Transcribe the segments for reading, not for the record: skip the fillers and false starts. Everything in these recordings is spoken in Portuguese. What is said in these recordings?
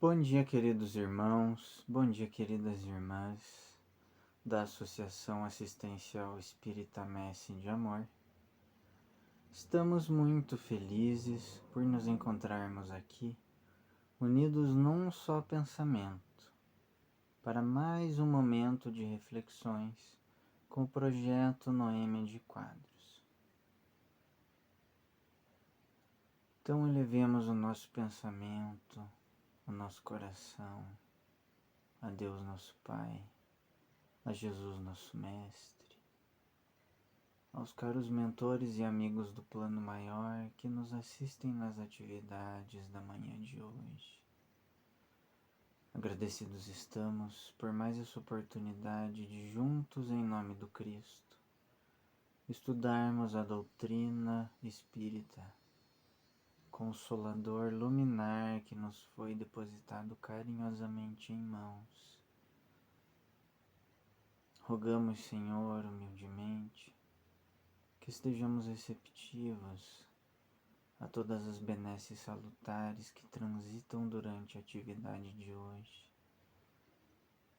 Bom dia, queridos irmãos, bom dia, queridas irmãs da Associação Assistencial Espírita Messe de Amor. Estamos muito felizes por nos encontrarmos aqui, unidos num só pensamento, para mais um momento de reflexões com o projeto Noêmia de Quadros. Então elevemos o nosso pensamento, o nosso coração, a Deus nosso Pai, a Jesus nosso Mestre, aos caros mentores e amigos do plano maior que nos assistem nas atividades da manhã de hoje. Agradecidos estamos por mais essa oportunidade de juntos em nome do Cristo estudarmos a doutrina espírita, consolador luminar que nos foi depositado carinhosamente em mãos. Rogamos, Senhor, humildemente, que estejamos receptivos a todas as benesses salutares que transitam durante a atividade de hoje.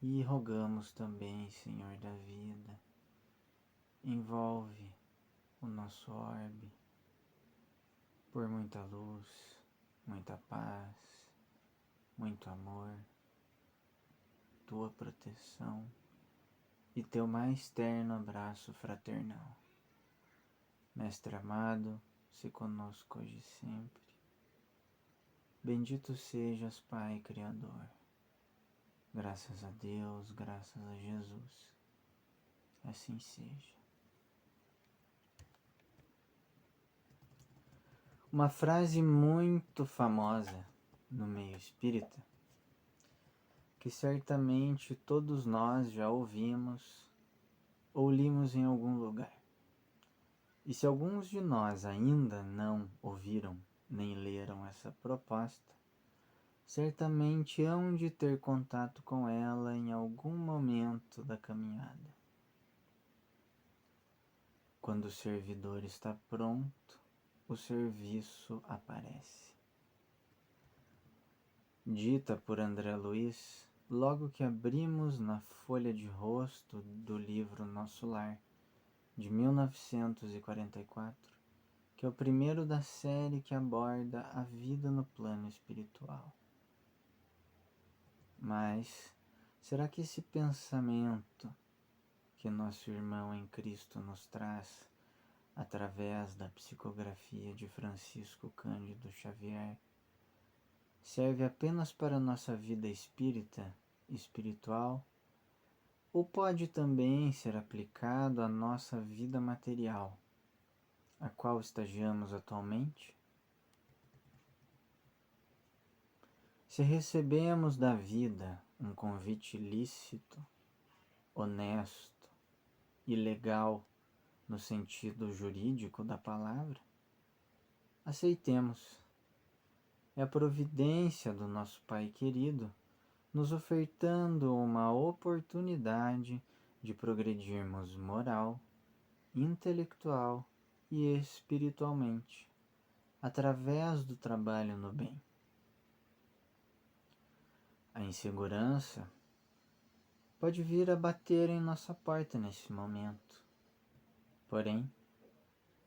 E rogamos também, Senhor da vida, envolve o nosso orbe por muita luz, muita paz, muito amor, tua proteção e teu mais terno abraço fraternal. Mestre amado, se conosco hoje e sempre. Bendito sejas, Pai Criador. Graças a Deus, graças a Jesus. Assim seja. Uma frase muito famosa no meio espírita, que certamente todos nós já ouvimos ou limos em algum lugar. E se alguns de nós ainda não ouviram nem leram essa proposta, certamente hão de ter contato com ela em algum momento da caminhada. Quando o servidor está pronto, o serviço aparece. Dita por André Luiz, logo que abrimos na folha de rosto do livro Nosso Lar, de 1944, que é o primeiro da série que aborda a vida no plano espiritual. Mas será que esse pensamento que nosso irmão em Cristo nos traz através da psicografia de Francisco Cândido Xavier serve apenas para a nossa vida espiritual, ou pode também ser aplicado à nossa vida material, a qual estagiamos atualmente? Se recebemos da vida um convite lícito, honesto e legal no sentido jurídico da palavra, aceitemos. É a providência do nosso Pai querido nos ofertando uma oportunidade de progredirmos moral, intelectual e espiritualmente, através do trabalho no bem. A insegurança pode vir a bater em nossa porta nesse momento. Porém,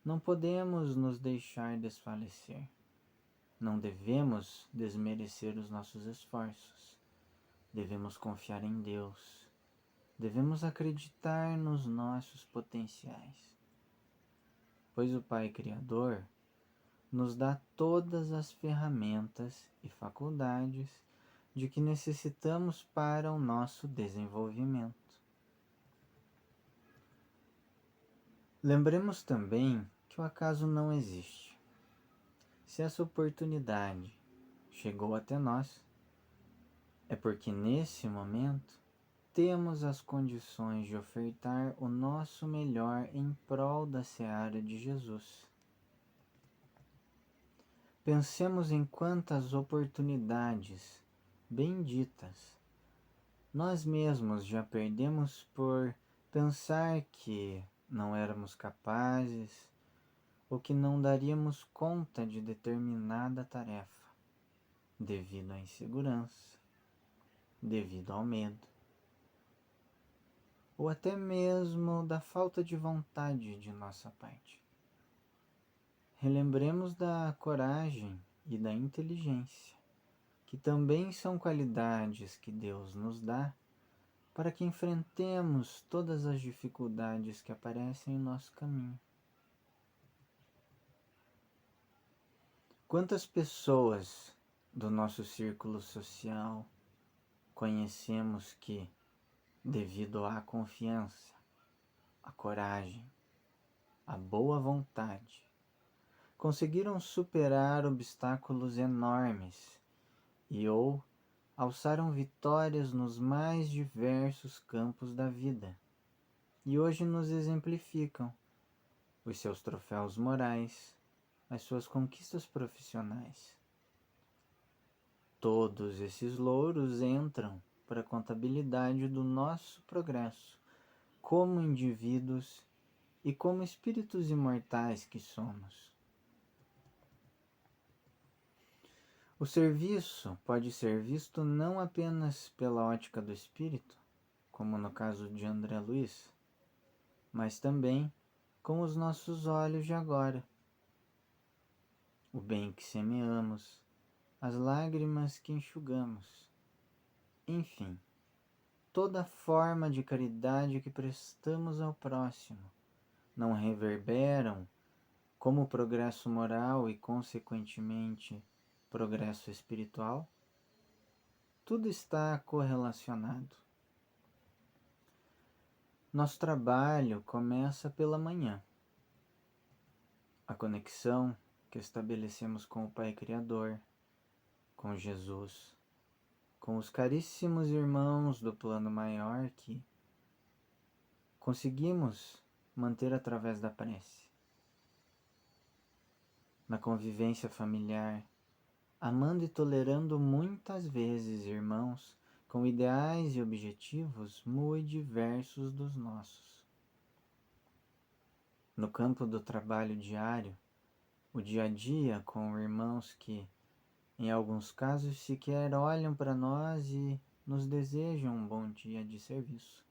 não podemos nos deixar desfalecer. Não devemos desmerecer os nossos esforços. Devemos confiar em Deus. Devemos acreditar nos nossos potenciais. Pois o Pai Criador nos dá todas as ferramentas e faculdades de que necessitamos para o nosso desenvolvimento. Lembremos também que o acaso não existe. Se essa oportunidade chegou até nós, é porque nesse momento temos as condições de ofertar o nosso melhor em prol da seara de Jesus. Pensemos em quantas oportunidades benditas nós mesmos já perdemos por pensar que não éramos capazes ou que não daríamos conta de determinada tarefa, devido à insegurança, devido ao medo, ou até mesmo da falta de vontade de nossa parte. Relembremos da coragem e da inteligência, que também são qualidades que Deus nos dá para que enfrentemos todas as dificuldades que aparecem em nosso caminho. Quantas pessoas do nosso círculo social conhecemos que, devido à confiança, à coragem, à boa vontade, conseguiram superar obstáculos enormes e ou alçaram vitórias nos mais diversos campos da vida e hoje nos exemplificam os seus troféus morais, as suas conquistas profissionais. Todos esses louros entram para a contabilidade do nosso progresso como indivíduos e como espíritos imortais que somos. O serviço pode ser visto não apenas pela ótica do espírito, como no caso de André Luiz, mas também com os nossos olhos de agora. O bem que semeamos, as lágrimas que enxugamos, enfim, toda forma de caridade que prestamos ao próximo não reverberam como progresso moral e, consequentemente, progresso espiritual? Tudo está correlacionado. Nosso trabalho começa pela manhã. A conexão que estabelecemos com o Pai Criador, com Jesus, com os caríssimos irmãos do plano maior que conseguimos manter através da prece. Na convivência familiar, amando e tolerando muitas vezes irmãos com ideais e objetivos muito diversos dos nossos. No campo do trabalho diário, o dia a dia com irmãos que, em alguns casos, sequer olham para nós e nos desejam um bom dia de serviço.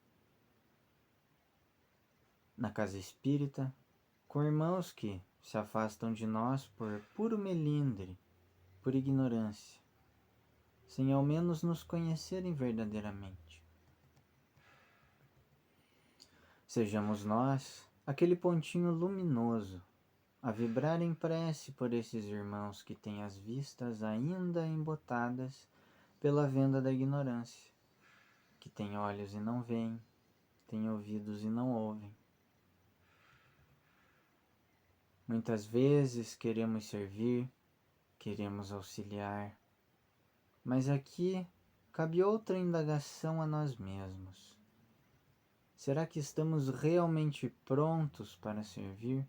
Na casa espírita, com irmãos que se afastam de nós por puro melindre, por ignorância, sem ao menos nos conhecerem verdadeiramente. Sejamos nós aquele pontinho luminoso a vibrar em prece por esses irmãos que têm as vistas ainda embotadas pela venda da ignorância, que têm olhos e não veem, têm ouvidos e não ouvem. Muitas vezes queremos servir, queremos auxiliar, mas aqui cabe outra indagação a nós mesmos. Será que estamos realmente prontos para servir?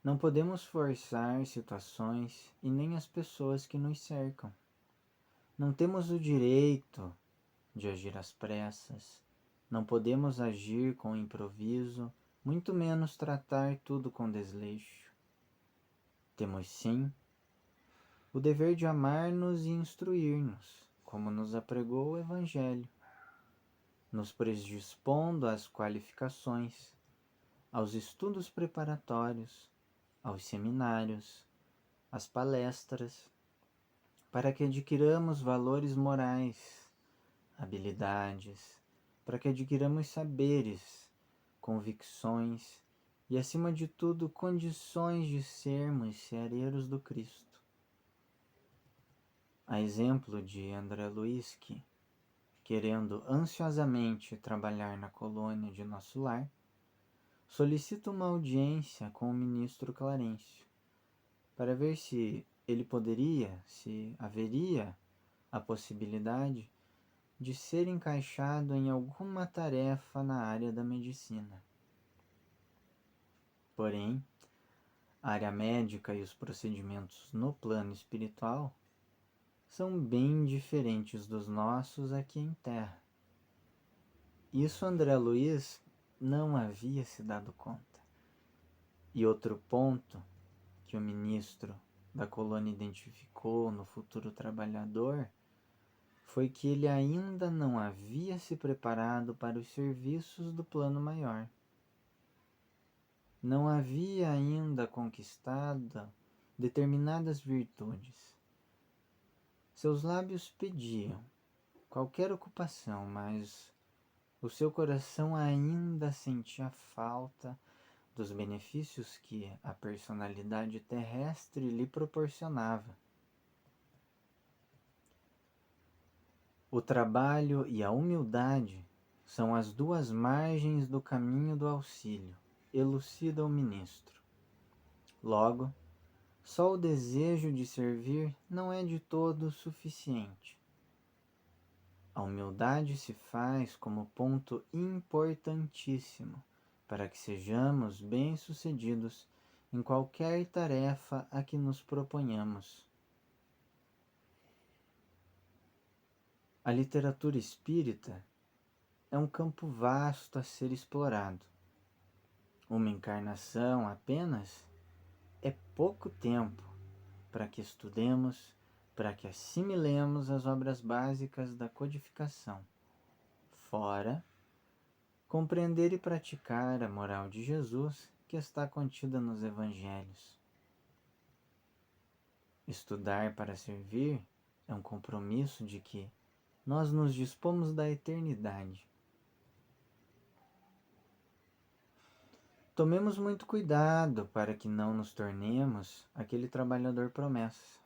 Não podemos forçar situações e nem as pessoas que nos cercam. Não temos o direito de agir às pressas, não podemos agir com improviso, muito menos tratar tudo com desleixo. Temos sim o dever de amar-nos e instruir-nos, como nos apregou o Evangelho, nos predispondo às qualificações, aos estudos preparatórios, aos seminários, às palestras, para que adquiramos valores morais, habilidades, para que adquiramos saberes, convicções e, acima de tudo, condições de sermos ceareiros do Cristo. A exemplo de André Luiz, que, querendo ansiosamente trabalhar na colônia de nosso lar, solicita uma audiência com o ministro Clarencio, para ver se ele poderia, se haveria a possibilidade de ser encaixado em alguma tarefa na área da medicina. Porém, a área médica e os procedimentos no plano espiritual são bem diferentes dos nossos aqui em terra. Isso André Luiz não havia se dado conta. E outro ponto que o ministro da colônia identificou no futuro trabalhador foi que ele ainda não havia se preparado para os serviços do plano maior. Não havia ainda conquistado determinadas virtudes. Seus lábios pediam qualquer ocupação, mas o seu coração ainda sentia falta dos benefícios que a personalidade terrestre lhe proporcionava. O trabalho e a humildade são as duas margens do caminho do auxílio, elucida o ministro. Logo, só o desejo de servir não é de todo suficiente. A humildade se faz como ponto importantíssimo para que sejamos bem-sucedidos em qualquer tarefa a que nos proponhamos. A literatura espírita é um campo vasto a ser explorado. Uma encarnação apenas é pouco tempo para que estudemos, para que assimilemos as obras básicas da codificação. Fora, compreender e praticar a moral de Jesus que está contida nos Evangelhos. Estudar para servir é um compromisso de que nós nos dispomos da eternidade. Tomemos muito cuidado para que não nos tornemos aquele trabalhador promessa,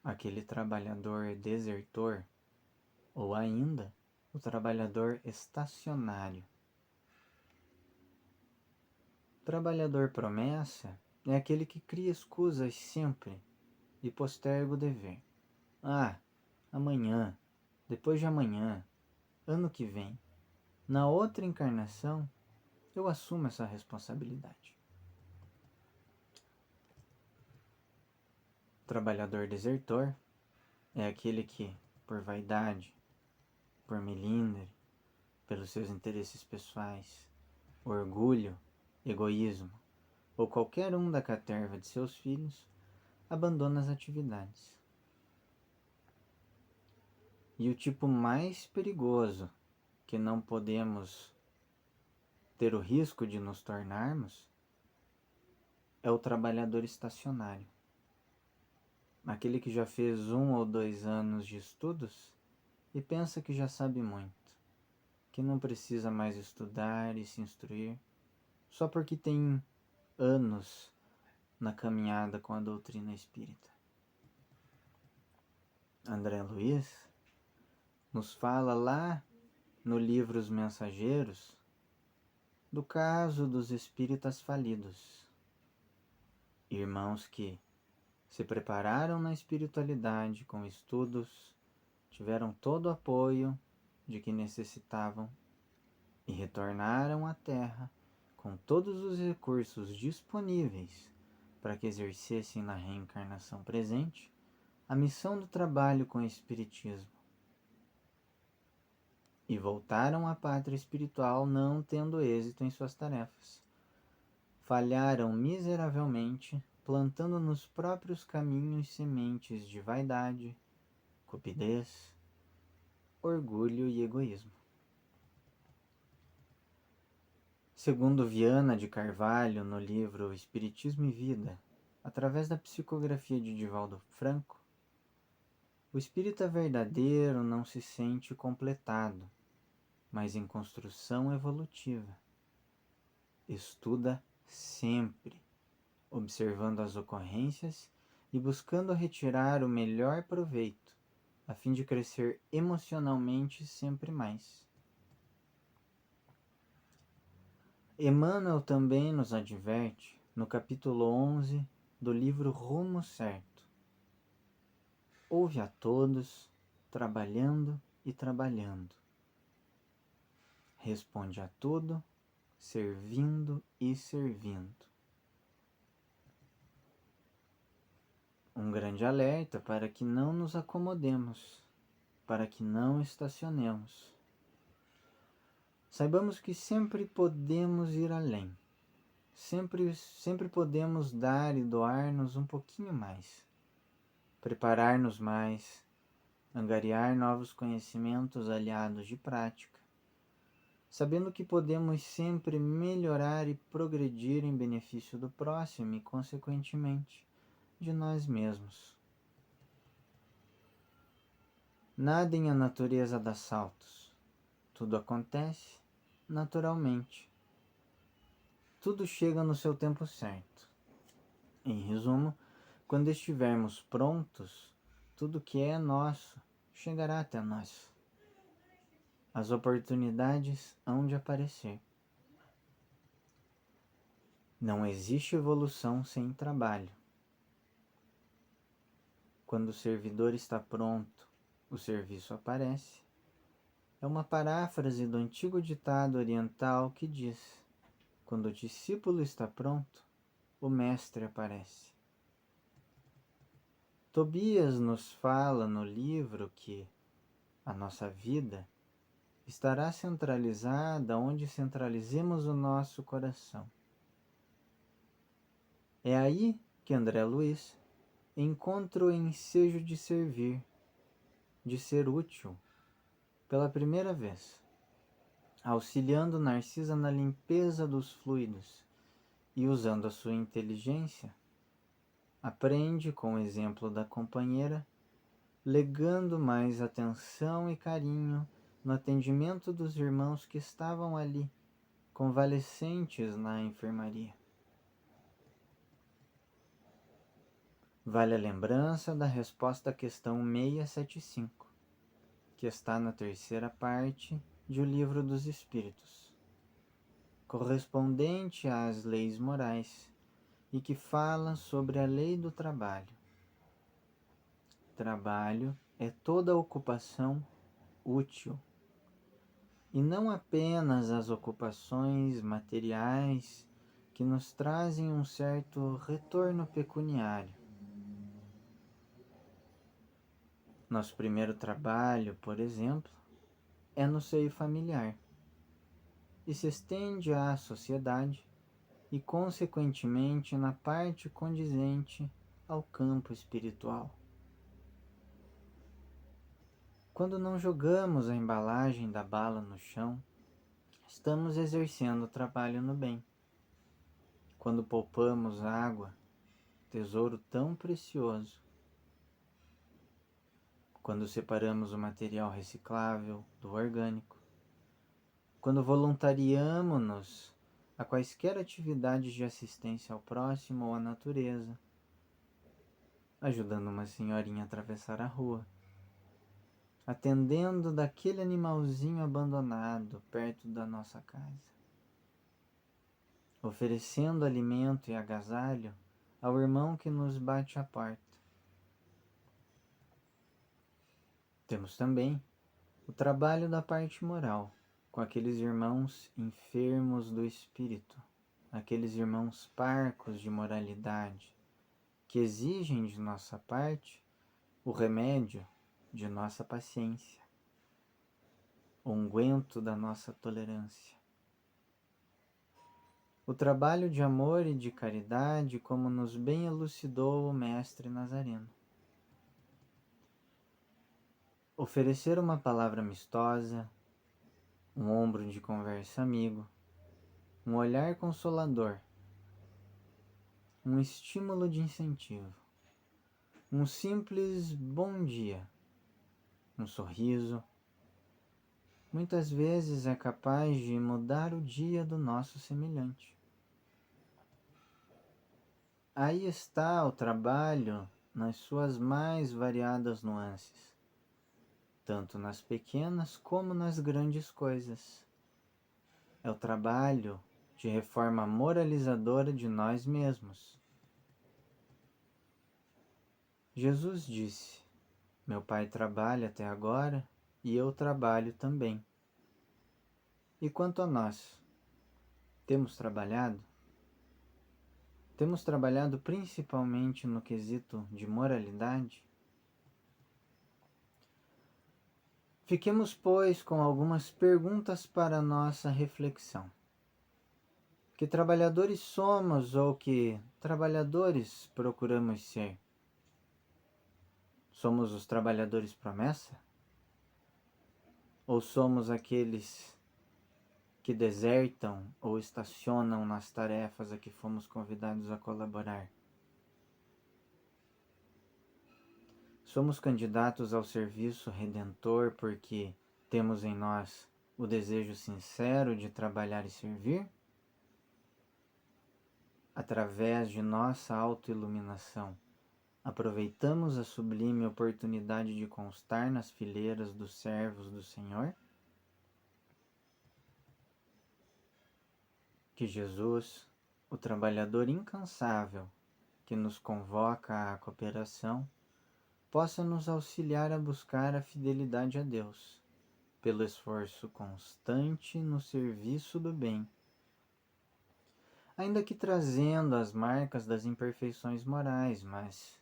aquele trabalhador desertor, ou ainda o trabalhador estacionário. Trabalhador promessa é aquele que cria escusas sempre e posterga o dever. Amanhã, depois de amanhã, ano que vem, na outra encarnação, eu assumo essa responsabilidade. Trabalhador desertor é aquele que, por vaidade, por melindre, pelos seus interesses pessoais, orgulho, egoísmo ou qualquer um da caterva de seus filhos, abandona as atividades. E o tipo mais perigoso que não podemos ter o risco de nos tornarmos é o trabalhador estacionário. Aquele que já fez 1 ou 2 anos de estudos e pensa que já sabe muito, que não precisa mais estudar e se instruir, só porque tem anos na caminhada com a doutrina espírita. André Luiz nos fala lá no livro Os Mensageiros do caso dos espíritas falidos, irmãos que se prepararam na espiritualidade com estudos, tiveram todo o apoio de que necessitavam e retornaram à Terra com todos os recursos disponíveis para que exercessem na reencarnação presente a missão do trabalho com o Espiritismo. E voltaram à pátria espiritual não tendo êxito em suas tarefas. Falharam miseravelmente, plantando nos próprios caminhos sementes de vaidade, cupidez, orgulho e egoísmo. Segundo Viana de Carvalho, no livro Espiritismo e Vida, através da psicografia de Divaldo Franco, o espírita verdadeiro não se sente completado, mas em construção evolutiva. Estuda sempre, observando as ocorrências e buscando retirar o melhor proveito, a fim de crescer emocionalmente sempre mais. Emmanuel também nos adverte no capítulo 11 do livro Rumo Certo. Ouve a todos, trabalhando e trabalhando. Responde a tudo, servindo e servindo. Um grande alerta para que não nos acomodemos, para que não estacionemos. Saibamos que sempre podemos ir além. Sempre podemos dar e doar-nos um pouquinho mais. Preparar-nos mais, angariar novos conhecimentos aliados de prática, sabendo que podemos sempre melhorar e progredir em benefício do próximo e, consequentemente, de nós mesmos. Nadem a natureza dá saltos. Tudo acontece naturalmente. Tudo chega no seu tempo certo. Em resumo, quando estivermos prontos, tudo que é nosso chegará até nós. As oportunidades hão de aparecer. Não existe evolução sem trabalho. Quando o servidor está pronto, o serviço aparece. É uma paráfrase do antigo ditado oriental que diz: quando o discípulo está pronto, o mestre aparece. Tobias nos fala no livro que a nossa vida estará centralizada onde centralizemos o nosso coração. É aí que André Luiz encontra o ensejo de servir, de ser útil, pela primeira vez, auxiliando Narcisa na limpeza dos fluidos e usando a sua inteligência, aprende com o exemplo da companheira, legando mais atenção e carinho no atendimento dos irmãos que estavam ali, convalescentes na enfermaria. Vale a lembrança da resposta à questão 675, que está na terceira parte de O Livro dos Espíritos, correspondente às leis morais, e que fala sobre a lei do trabalho. Trabalho é toda ocupação útil, e não apenas as ocupações materiais que nos trazem um certo retorno pecuniário. Nosso primeiro trabalho, por exemplo, é no seio familiar e se estende à sociedade e, consequentemente, na parte condizente ao campo espiritual. Quando não jogamos a embalagem da bala no chão, estamos exercendo o trabalho no bem. Quando poupamos água, tesouro tão precioso. Quando separamos o material reciclável do orgânico. Quando voluntariamos-nos a quaisquer atividades de assistência ao próximo ou à natureza, ajudando uma senhorinha a atravessar a rua, atendendo daquele animalzinho abandonado perto da nossa casa, oferecendo alimento e agasalho ao irmão que nos bate à porta. Temos também o trabalho da parte moral, com aqueles irmãos enfermos do espírito, aqueles irmãos parcos de moralidade, que exigem de nossa parte o remédio de nossa paciência, o unguento da nossa tolerância. O trabalho de amor e de caridade, como nos bem elucidou o Mestre Nazareno. Oferecer uma palavra amistosa, um ombro de conversa amigo, um olhar consolador, um estímulo de incentivo, um simples bom dia, um sorriso, muitas vezes é capaz de mudar o dia do nosso semelhante. Aí está o trabalho nas suas mais variadas nuances, tanto nas pequenas como nas grandes coisas. É o trabalho de reforma moralizadora de nós mesmos. Jesus disse: meu Pai trabalha até agora e eu trabalho também. E quanto a nós, temos trabalhado? Temos trabalhado principalmente no quesito de moralidade? Fiquemos, pois, com algumas perguntas para nossa reflexão. Que trabalhadores somos ou que trabalhadores procuramos ser? Somos os trabalhadores promessa? Ou somos aqueles que desertam ou estacionam nas tarefas a que fomos convidados a colaborar? Somos candidatos ao serviço redentor porque temos em nós o desejo sincero de trabalhar e servir? Através de nossa autoiluminação, aproveitamos a sublime oportunidade de constar nas fileiras dos servos do Senhor? Que Jesus, o trabalhador incansável que nos convoca à cooperação, possa nos auxiliar a buscar a fidelidade a Deus, pelo esforço constante no serviço do bem, ainda que trazendo as marcas das imperfeições morais, mas,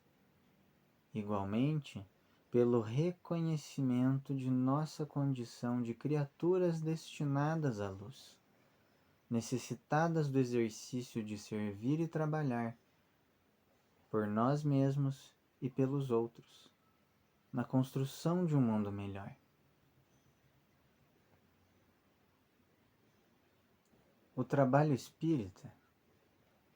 igualmente, pelo reconhecimento de nossa condição de criaturas destinadas à luz, necessitadas do exercício de servir e trabalhar, por nós mesmos e pelos outros, na construção de um mundo melhor. O trabalho espírita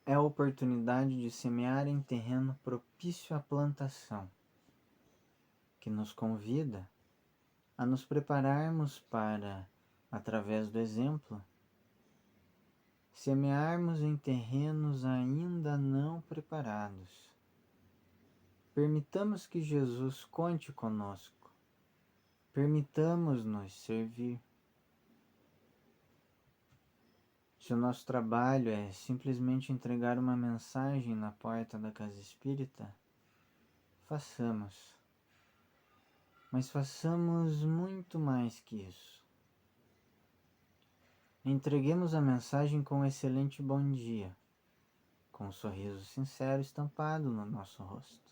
é a oportunidade de semear em terreno propício à plantação, que nos convida a nos prepararmos para, através do exemplo, semearmos em terrenos ainda não preparados. Permitamos que Jesus conte conosco. Permitamos-nos servir. Se o nosso trabalho é simplesmente entregar uma mensagem na porta da casa espírita, façamos. Mas façamos muito mais que isso. Entreguemos a mensagem com um excelente bom dia, com um sorriso sincero estampado no nosso rosto.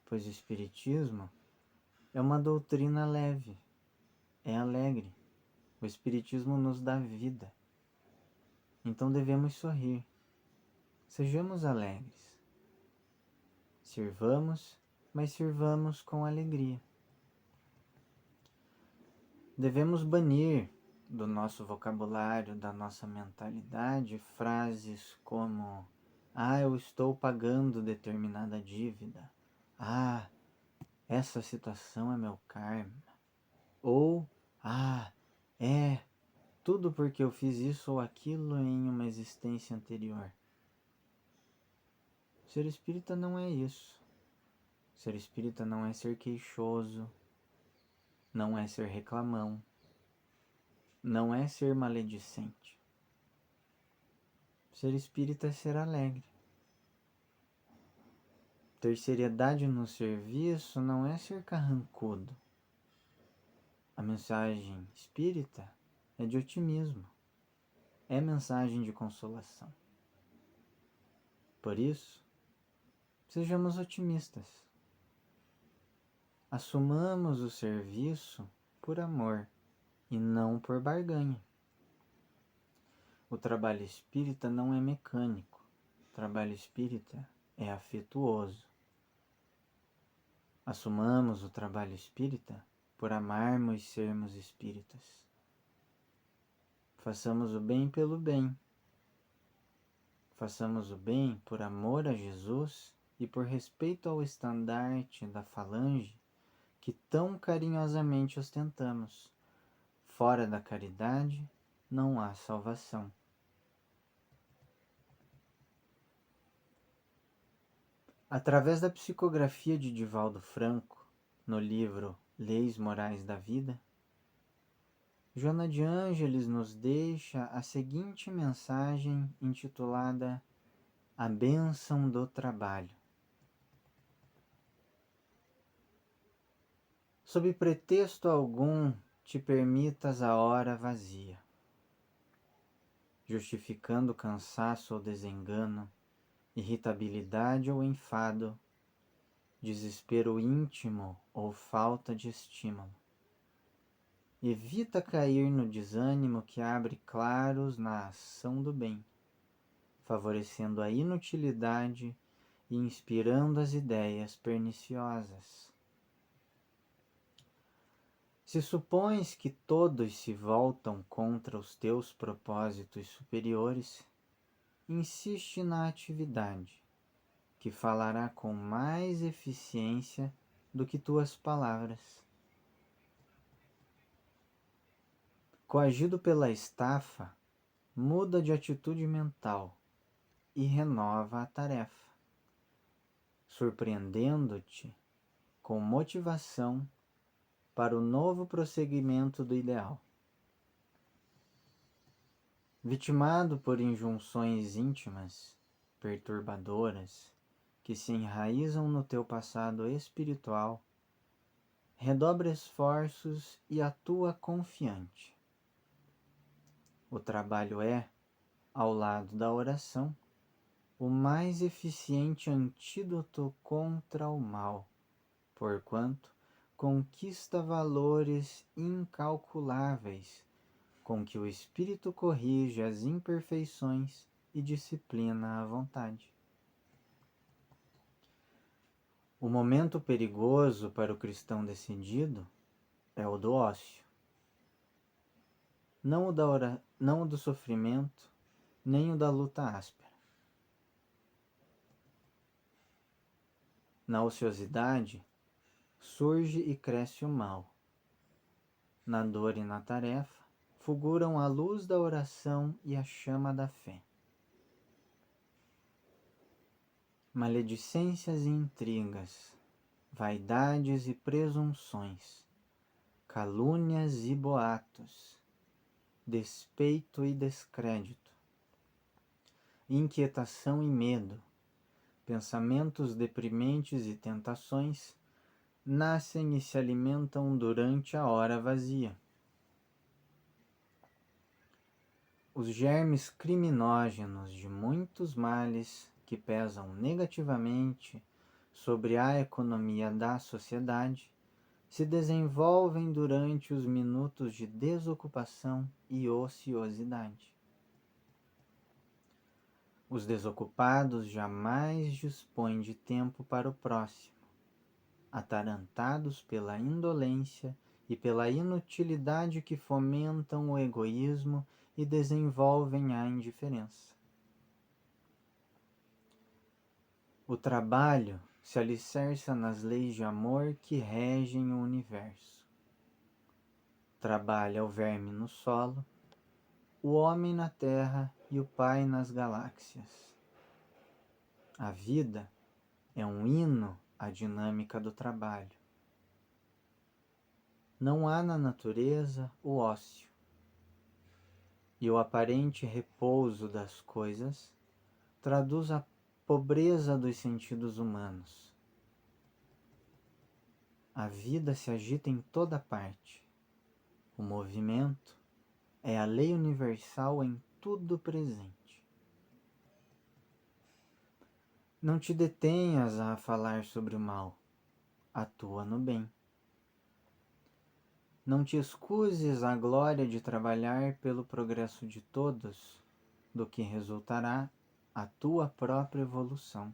Pois o Espiritismo é uma doutrina leve, é alegre. O Espiritismo nos dá vida. Então devemos sorrir. Sejamos alegres. Sirvamos, mas sirvamos com alegria. Devemos banir do nosso vocabulário, da nossa mentalidade, frases como: eu estou pagando determinada dívida. Essa situação é meu karma. Ou, tudo porque eu fiz isso ou aquilo em uma existência anterior. Ser espírita não é isso. Ser espírita não é ser queixoso, não é ser reclamão, não é ser maledicente. Ser espírita é ser alegre. Ter seriedade no serviço não é ser carrancudo. A mensagem espírita é de otimismo, é mensagem de consolação. Por isso, sejamos otimistas. Assumamos o serviço por amor e não por barganha. O trabalho espírita não é mecânico. O trabalho espírita é afetuoso. Assumamos o trabalho espírita por amarmos e sermos espíritas. Façamos o bem pelo bem. Façamos o bem por amor a Jesus e por respeito ao estandarte da falange que tão carinhosamente ostentamos. Fora da caridade não há salvação. Através da psicografia de Divaldo Franco, no livro Leis Morais da Vida, Joana de Ângeles nos deixa a seguinte mensagem intitulada A Bênção do Trabalho. Sob pretexto algum, te permitas a hora vazia, justificando cansaço ou desengano, irritabilidade ou enfado, desespero íntimo ou falta de estímulo. Evita cair no desânimo que abre claros na ação do bem, favorecendo a inutilidade e inspirando as ideias perniciosas. Se supões que todos se voltam contra os teus propósitos superiores, insiste na atividade, que falará com mais eficiência do que tuas palavras. Coagido pela estafa, muda de atitude mental e renova a tarefa, surpreendendo-te com motivação para o novo prosseguimento do ideal. Vitimado por injunções íntimas, perturbadoras, que se enraizam no teu passado espiritual, redobra esforços e atua confiante. O trabalho é, ao lado da oração, o mais eficiente antídoto contra o mal, porquanto conquista valores incalculáveis com que o espírito corrige as imperfeições e disciplina a vontade. O momento perigoso para o cristão decidido é o do ócio. Não o do sofrimento, nem o da luta áspera. Na ociosidade, surge e cresce o mal. Na dor e na tarefa, fulguram a luz da oração e a chama da fé. Maledicências e intrigas, vaidades e presunções, calúnias e boatos, despeito e descrédito, inquietação e medo, pensamentos deprimentes e tentações nascem e se alimentam durante a hora vazia. Os germes criminógenos de muitos males que pesam negativamente sobre a economia da sociedade se desenvolvem durante os minutos de desocupação e ociosidade. Os desocupados jamais dispõem de tempo para o próximo, atarantados pela indolência e pela inutilidade que fomentam o egoísmo e desenvolvem a indiferença. O trabalho se alicerça nas leis de amor que regem o universo. Trabalha o verme no solo, o homem na terra e o Pai nas galáxias. A vida é um hino à dinâmica do trabalho. Não há na natureza o ócio, e o aparente repouso das coisas traduz a pobreza dos sentidos humanos. A vida se agita em toda parte. O movimento é a lei universal em tudo presente. Não te detenhas a falar sobre o mal, atua no bem. Não te escuses à glória de trabalhar pelo progresso de todos, do que resultará a tua própria evolução.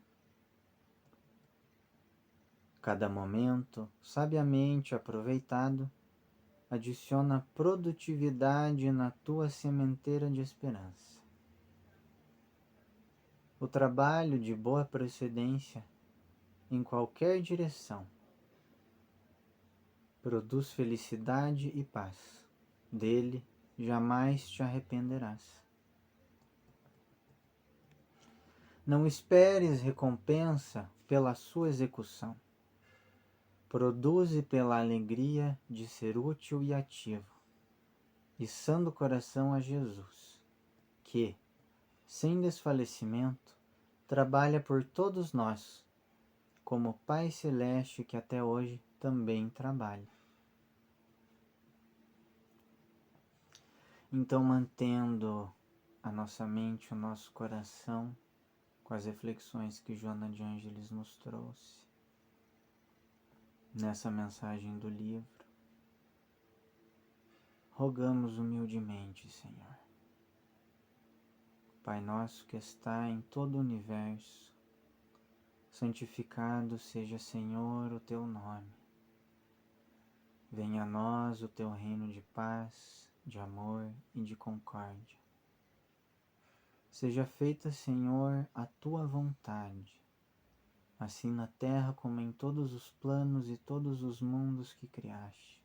Cada momento, sabiamente aproveitado, adiciona produtividade na tua sementeira de esperança. O trabalho de boa procedência, em qualquer direção, produz felicidade e paz. Dele jamais te arrependerás. Não esperes recompensa pela sua execução. Produze pela alegria de ser útil e ativo, içando o coração a Jesus, que, sem desfalecimento, trabalha por todos nós, como Pai Celeste que até hoje também trabalha. Então, mantendo a nossa mente, o nosso coração, com as reflexões que Joana de Ângeles nos trouxe nessa mensagem do livro, rogamos humildemente, Senhor. Pai nosso que está em todo o universo, santificado seja, Senhor, o teu nome. Venha a nós o teu reino de paz, de amor e de concórdia. Seja feita, Senhor, a tua vontade, assim na terra como em todos os planos e todos os mundos que criaste.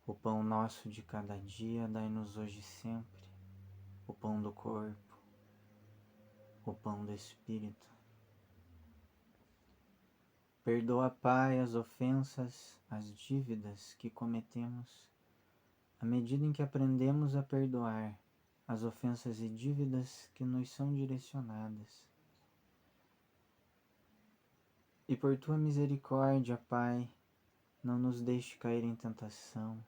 O pão nosso de cada dia dai-nos hoje sempre, o pão do corpo, o pão do Espírito. Perdoa, Pai, as ofensas, as dívidas que cometemos, à medida em que aprendemos a perdoar as ofensas e dívidas que nos são direcionadas. E por tua misericórdia, Pai, não nos deixe cair em tentação,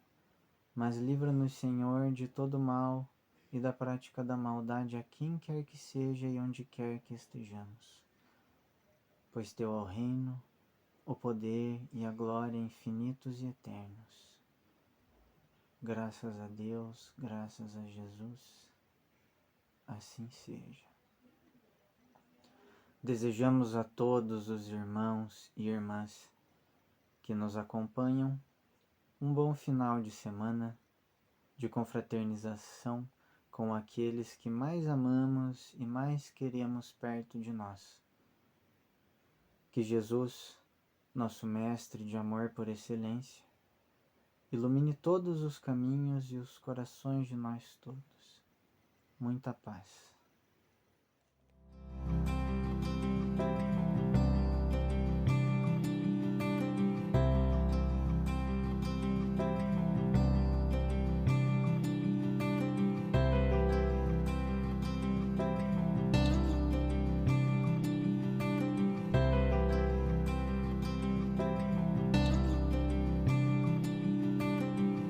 mas livra-nos, Senhor, de todo mal e da prática da maldade a quem quer que seja e onde quer que estejamos. Pois teu é o reino, o poder e a glória infinitos e eternos. Graças a Deus, graças a Jesus, assim seja. Desejamos a todos os irmãos e irmãs que nos acompanham um bom final de semana de confraternização com aqueles que mais amamos e mais queremos perto de nós. Que Jesus, nosso Mestre de amor por excelência, ilumine todos os caminhos e os corações de nós todos. Muita paz.